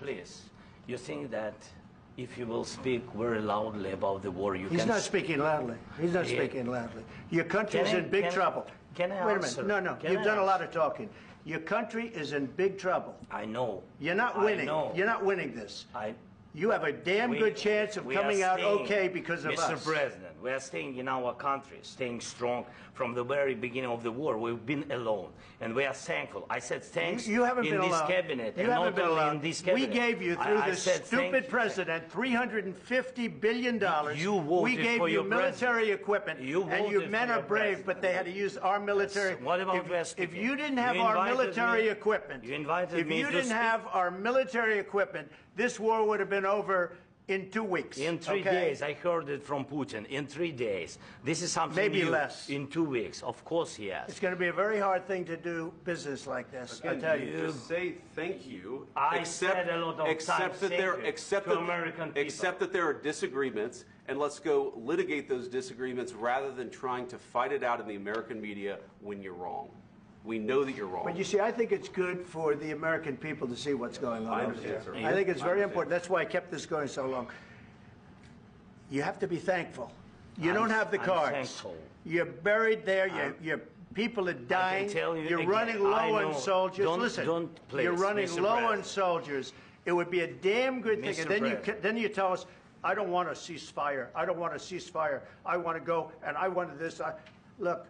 please. You think that if you will speak very loudly about the war, you can... He's not speaking loudly. He's not speaking loudly. Your country is in big trouble. Can I Wait a answer? minute. No, you've done a lot of talking. Your country is in big trouble. I know. You're not winning. I know. You're not winning this. You have a damn good chance of coming out okay because of us. Mr. President, we are staying in our country, staying strong from the very beginning of the war. We've been alone, and we are thankful. I said thanks you haven't been in this alone. cabinet, You and haven't not been only alone. in this cabinet. We gave you, through I this said stupid president, $350 billion. You voted we gave for you your military equipment, and you voted men for are your brave, president. but they had to use our military. Yes. What about if you didn't have our military equipment, if you didn't have our military equipment, this war would have been over in 2 weeks. In 3 days, I heard it from Putin. In 3 days, this is something maybe new. less. In 2 weeks, of course, yes. It's going to be a very hard thing to do business like this. Again, I tell you, just say thank you. I said a lot of times that there are disagreements, and let's go litigate those disagreements rather than trying to fight it out in the American media when you're wrong. We know that you're wrong. But you see, I think it's good for the American people to see what's going on. I understand, sir. I think it's very important. That's why I kept this going so long. You have to be thankful. You don't have the cards. Thankful. You're buried there. Your people are dying. You're running low on soldiers. Listen, you're running low on soldiers. It would be a damn good thing. And then you tell us, I don't want a ceasefire. I don't want a ceasefire. I want to go, and I want this. Look.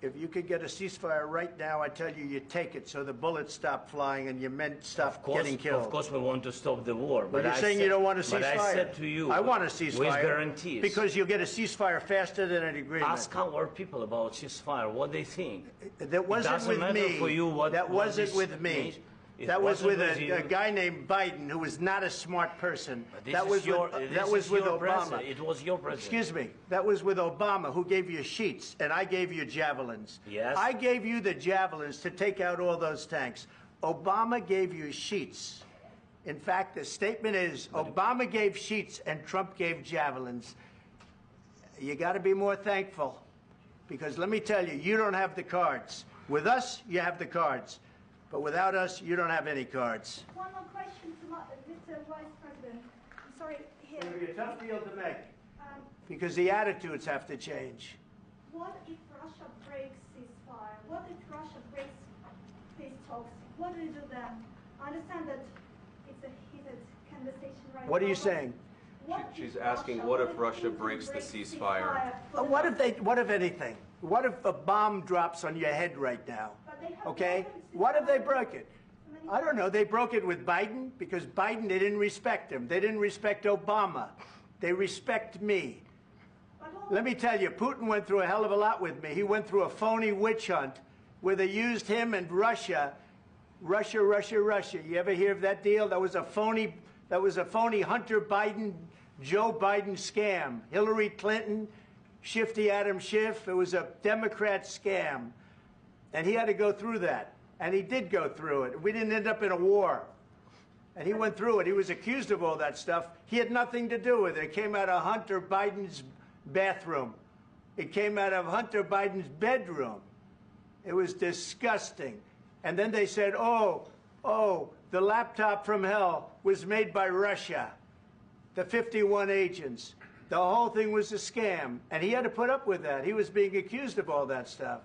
If you could get a ceasefire right now, I tell you, you take it so the bullets stop flying and your men stop getting killed. Of course, we want to stop the war. But you're saying you don't want a ceasefire. But I said to you, I want a ceasefire. With guarantees. Because you'll get a ceasefire faster than an agreement. Ask our people about ceasefire, what they think. That wasn't with me. For you what, that wasn't with me. That was with a guy named Biden, who was not a smart person. That was with Obama. It was your president. Excuse me. That was with Obama, who gave you sheets, and I gave you javelins. Yes. I gave you the javelins to take out all those tanks. Obama gave you sheets. In fact, the statement is Obama gave sheets and Trump gave javelins. You got to be more thankful, because let me tell you, you don't have the cards. With us, you have the cards. But without us, you don't have any cards. One more question to Mr. Vice President. I'm sorry, here. It's going to be a tough deal to make, because the attitudes have to change. What if Russia breaks ceasefire? What if Russia breaks peace talks? What do you do then? I understand that it's a heated conversation right now. What are you saying? She's asking, what if Russia breaks the ceasefire? What if anything? What if a bomb drops on your head right now? Okay? What if they broke it? I don't know. They broke it with Biden because Biden, they didn't respect him. They didn't respect Obama. They respect me. Let me tell you, Putin went through a hell of a lot with me. He went through a phony witch hunt where they used him and Russia. Russia. You ever hear of that deal? That was a phony Hunter Biden, Joe Biden scam. Hillary Clinton, Shifty Adam Schiff. It was a Democrat scam. And he had to go through that. And he did go through it. We didn't end up in a war. And he went through it. He was accused of all that stuff. He had nothing to do with it. It came out of Hunter Biden's bathroom. It came out of Hunter Biden's bedroom. It was disgusting. And then they said, oh, the laptop from hell was made by Russia. The 51 agents. The whole thing was a scam. And he had to put up with that. He was being accused of all that stuff.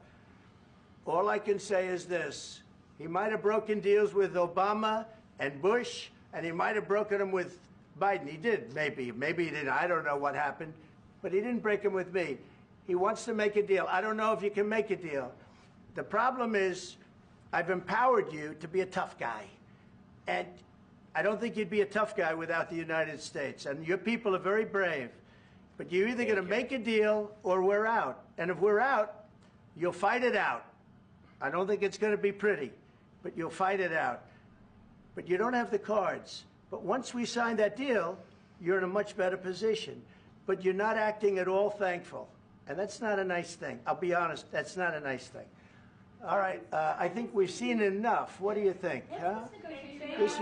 All I can say is this. He might have broken deals with Obama and Bush, and he might have broken them with Biden. He did, maybe. Maybe he didn't. I don't know what happened. But he didn't break them with me. He wants to make a deal. I don't know if you can make a deal. The problem is I've empowered you to be a tough guy. And I don't think you'd be a tough guy without the United States. And your people are very brave. But you're either going to make a deal or we're out. And if we're out, you'll fight it out. I don't think it's going to be pretty, but you'll fight it out. But you don't have the cards. But once we sign that deal, you're in a much better position. But you're not acting at all thankful. And that's not a nice thing. I'll be honest, that's not a nice thing. All right, I think we've seen enough. What do you think? Huh? This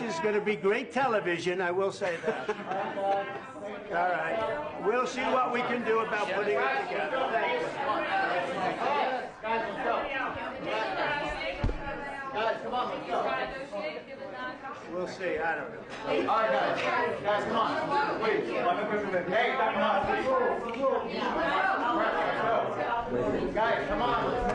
is going to be great television, I will say that. All right. We'll see what we can do about putting it together. Thank you. Guys, let's go. Guys, come on, let's go. We'll see. I don't know. All right, guys. Guys, come on. Please. Hey, come on. Guys, come on.